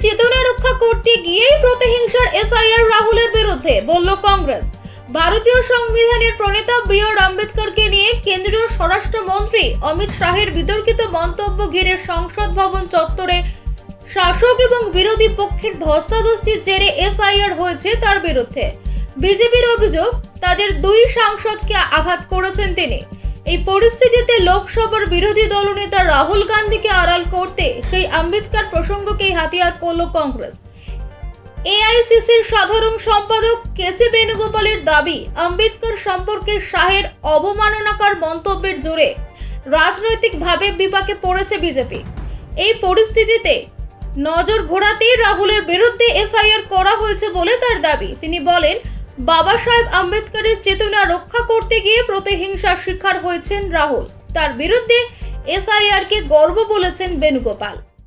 চেতনা রক্ষা করতে গিয়েই প্রতিহিংসার এফআইআর রাহুলের বিরুদ্ধে, বলল কংগ্রেস। ভারতীয় সংবিধানের প্রণেতা বি.আর. আম্বেদকরকে নিয়ে কেন্দ্রীয় স্বরাষ্ট্রমন্ত্রী অমিত শাহের বিতর্কিত মন্তব্য ঘিরে সংসদ ভবন চত্বরে শাসক এবং বিরোধী পক্ষের ধস্তাধস্তির জেরে এফআইআর হয়েছে তার বিরুদ্ধে। বিজেপির অভিযোগ, তাদের দুই সাংসদকে আঘাত করেছেন তিনি। এই পরিস্থিতিতে লোকসভার বিরোধী দলনেতা রাহুল গান্ধীকে আড়াল করতে সেই আম্বেদকর প্রসঙ্গকেই হাতিয়ার করল কংগ্রেস। এআইসিসির সাধারণ সম্পাদক কেসি বেণুগোপালের দাবি, আম্বেদকর সম্পর্কে শাহের অবমাননাকর মন্তব্যের জোরে রাজনৈতিকভাবে বিপাকে পড়েছে বিজেপি। এই পরিস্থিতিতে নজর ঘোরাতেই রাহুলের বিরুদ্ধে এফআইআর করা হয়েছে বলে তার দাবি। তিনি বলেন, বাবা সাহেব আম্বেদকরের চেতনা রক্ষা করতে গিয়ে প্রতিহিংসার শিকার হয়েছেন রাহুল। তার বিরুদ্ধে এফআইআরকে গর্ব বলেছেন বেণুগোপাল।